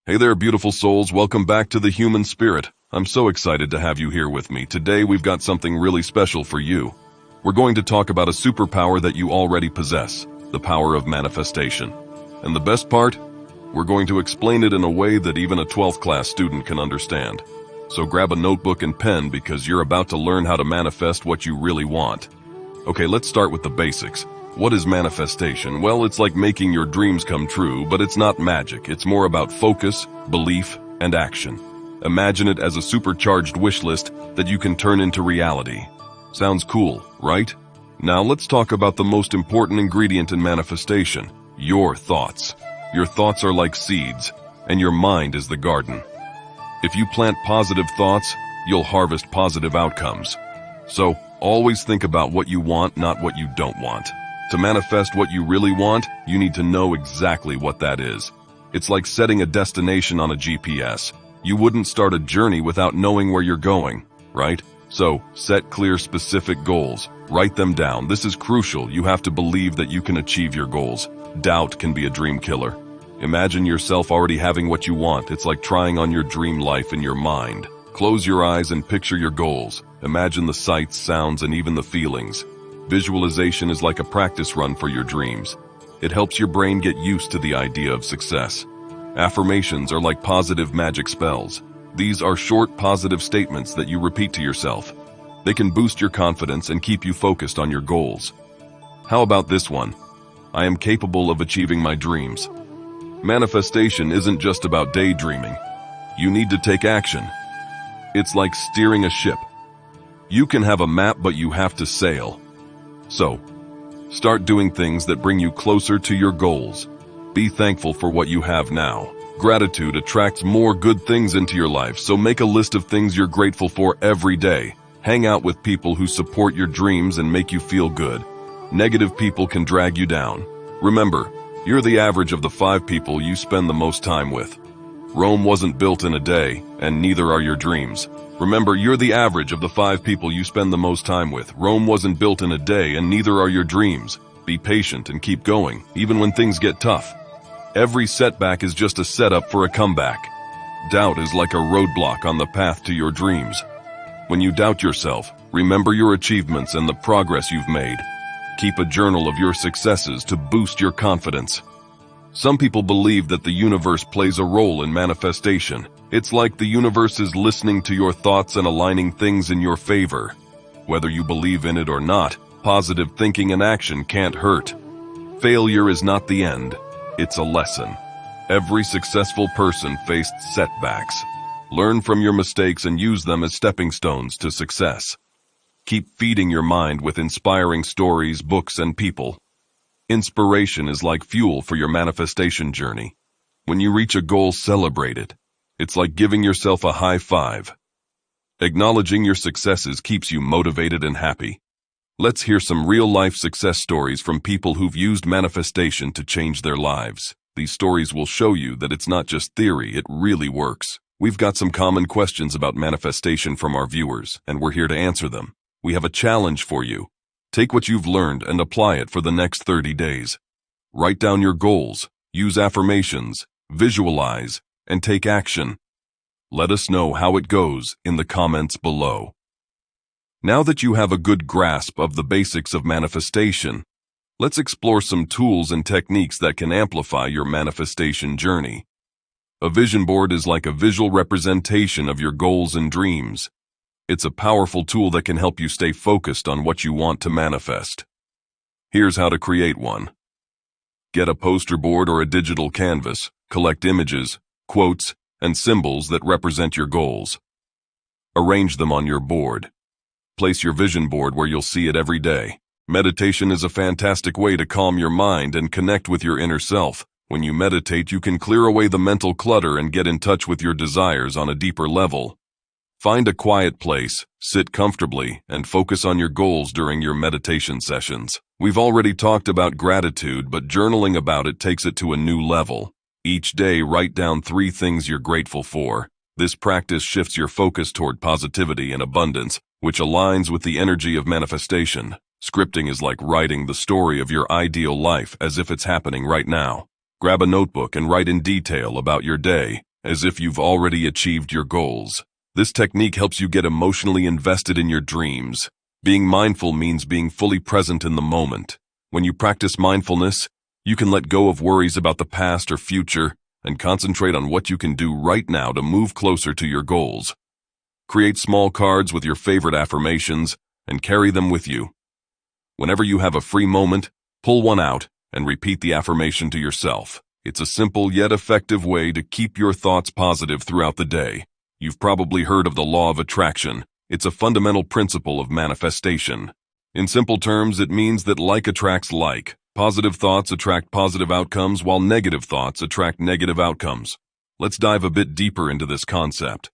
Hey there, beautiful souls. Welcome back to the Human Spirit. I'm so excited to have you here with me. Today, we've got something really special for you. We're going to talk about a superpower that you already possess, the power of manifestation. And the best part? We're going to explain it in a way that even a 12th class student can understand. So grab a notebook and pen because you're about to learn how to manifest what you really want. Okay, let's start with the basics. What is manifestation? Well, it's like making your dreams come true, but it's not magic. It's more about focus, belief, and action. Imagine it as a supercharged wish list that you can turn into reality. Sounds cool, right? Now let's talk about the most important ingredient in manifestation, your thoughts. Your thoughts are like seeds, and your mind is the garden. If you plant positive thoughts, you'll harvest positive outcomes. So, always think about what you want, not what you don't want. To manifest what you really want, you need to know exactly what that is. It's like setting a destination on a GPS. You wouldn't start a journey without knowing where you're going, right? So, set clear, specific goals. Write them down. This is crucial. You have to believe that you can achieve your goals. Doubt can be a dream killer. Imagine yourself already having what you want. It's like trying on your dream life in your mind. Close your eyes and picture your goals. Imagine the sights, sounds, and even the feelings. Visualization is like a practice run for your dreams. It helps your brain get used to the idea of success. Affirmations are like positive magic spells. These are short positive statements that you repeat to yourself. They can boost your confidence and keep you focused on your goals. How about this one? I am capable of achieving my dreams. Manifestation isn't just about daydreaming. You need to take action. It's like steering a ship. You can have a map, but you have to sail. So, start doing things that bring you closer to your goals. Be thankful for what you have now. Gratitude attracts more good things into your life, so make a list of things you're grateful for every day. Hang out with people who support your dreams and make you feel good. Negative people can drag you down. Remember, you're the average of the 5 people you spend the most time with. Rome wasn't built in a day, and neither are your dreams. Remember, you're the average of the 5 people you spend the most time with. Rome wasn't built in a day, and neither are your dreams. Be patient and keep going, even when things get tough. Every setback is just a setup for a comeback. Doubt is like a roadblock on the path to your dreams. When you doubt yourself, remember your achievements and the progress you've made. Keep a journal of your successes to boost your confidence. Some people believe that the universe plays a role in manifestation. It's like the universe is listening to your thoughts and aligning things in your favor. Whether you believe in it or not, positive thinking and action can't hurt. Failure is not the end, it's a lesson. Every successful person faced setbacks. Learn from your mistakes and use them as stepping stones to success. Keep feeding your mind with inspiring stories, books, and people. Inspiration is like fuel for your manifestation journey. When you reach a goal, celebrate it. It's like giving yourself a high five. Acknowledging your successes keeps you motivated and happy. Let's hear some real-life success stories from people who've used manifestation to change their lives. These stories will show you that it's not just theory, it really works. We've got some common questions about manifestation from our viewers, and we're here to answer them. We have a challenge for you. Take what you've learned and apply it for the next 30 days. Write down your goals, use affirmations, visualize, and take action. Let us know how it goes in the comments below. Now that you have a good grasp of the basics of manifestation, let's explore some tools and techniques that can amplify your manifestation journey. A vision board is like a visual representation of your goals and dreams. It's a powerful tool that can help you stay focused on what you want to manifest. Here's how to create one. Get a poster board or a digital canvas. Collect images, quotes, and symbols that represent your goals. Arrange them on your board. Place your vision board where you'll see it every day. Meditation is a fantastic way to calm your mind and connect with your inner self. When you meditate, you can clear away the mental clutter and get in touch with your desires on a deeper level. Find a quiet place, sit comfortably, and focus on your goals during your meditation sessions. We've already talked about gratitude, but journaling about it takes it to a new level. Each day, write down 3 things you're grateful for. This practice shifts your focus toward positivity and abundance, which aligns with the energy of manifestation. Scripting is like writing the story of your ideal life as if it's happening right now. Grab a notebook and write in detail about your day, as if you've already achieved your goals. This technique helps you get emotionally invested in your dreams. Being mindful means being fully present in the moment. When you practice mindfulness, you can let go of worries about the past or future and concentrate on what you can do right now to move closer to your goals. Create small cards with your favorite affirmations and carry them with you. Whenever you have a free moment, pull one out and repeat the affirmation to yourself. It's a simple yet effective way to keep your thoughts positive throughout the day. You've probably heard of the law of attraction. It's a fundamental principle of manifestation. In simple terms, it means that like attracts like. Positive thoughts attract positive outcomes, while negative thoughts attract negative outcomes. Let's dive a bit deeper into this concept.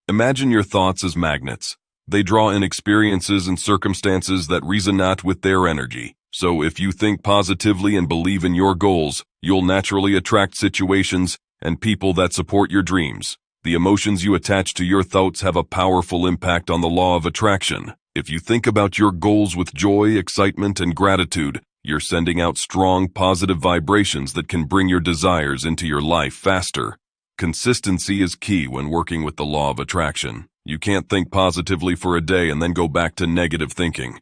Imagine your thoughts as magnets. They draw in experiences and circumstances that resonate with their energy. So if you think positively and believe in your goals, you'll naturally attract situations and people that support your dreams. The emotions you attach to your thoughts have a powerful impact on the law of attraction. If you think about your goals with joy, excitement, and gratitude, you're sending out strong, positive vibrations that can bring your desires into your life faster. Consistency is key when working with the law of attraction. You can't think positively for a day and then go back to negative thinking.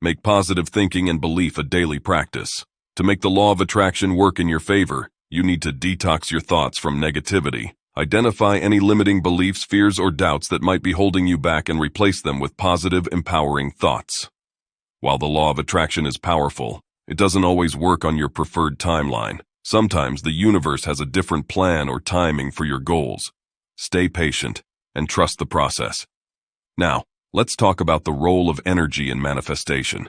Make positive thinking and belief a daily practice. To make the law of attraction work in your favor, you need to detox your thoughts from negativity. Identify any limiting beliefs, fears, or doubts that might be holding you back and replace them with positive, empowering thoughts. While the law of attraction is powerful, it doesn't always work on your preferred timeline. Sometimes the universe has a different plan or timing for your goals. Stay patient and trust the process. Now, let's talk about the role of energy in manifestation.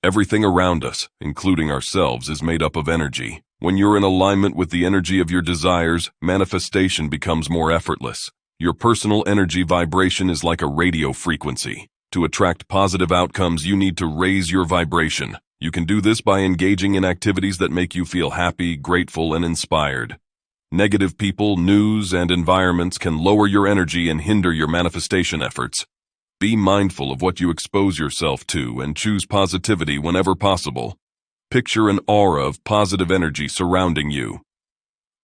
Everything around us, including ourselves, is made up of energy. When you're in alignment with the energy of your desires, manifestation becomes more effortless. Your personal energy vibration is like a radio frequency. To attract positive outcomes, you need to raise your vibration. You can do this by engaging in activities that make you feel happy, grateful, and inspired. Negative people, news, and environments can lower your energy and hinder your manifestation efforts. Be mindful of what you expose yourself to and choose positivity whenever possible. Picture an aura of positive energy surrounding you.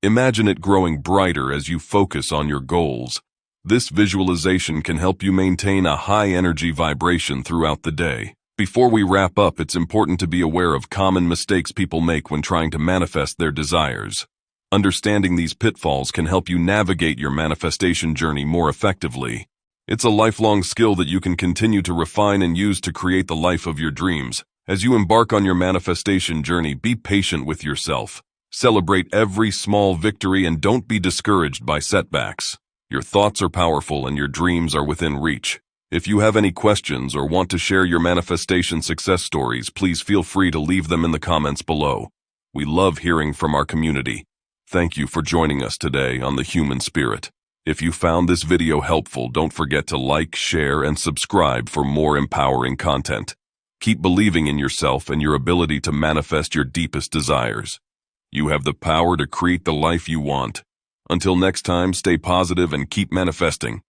Imagine it growing brighter as you focus on your goals. This visualization can help you maintain a high energy vibration throughout the day. Before we wrap up, it's important to be aware of common mistakes people make when trying to manifest their desires. Understanding these pitfalls can help you navigate your manifestation journey more effectively. It's a lifelong skill that you can continue to refine and use to create the life of your dreams. As you embark on your manifestation journey, be patient with yourself. Celebrate every small victory and don't be discouraged by setbacks. Your thoughts are powerful and your dreams are within reach. If you have any questions or want to share your manifestation success stories, please feel free to leave them in the comments below. We love hearing from our community. Thank you for joining us today on The Human Spirit. If you found this video helpful, don't forget to like, share, and subscribe for more empowering content. Keep believing in yourself and your ability to manifest your deepest desires. You have the power to create the life you want. Until next time, stay positive and keep manifesting.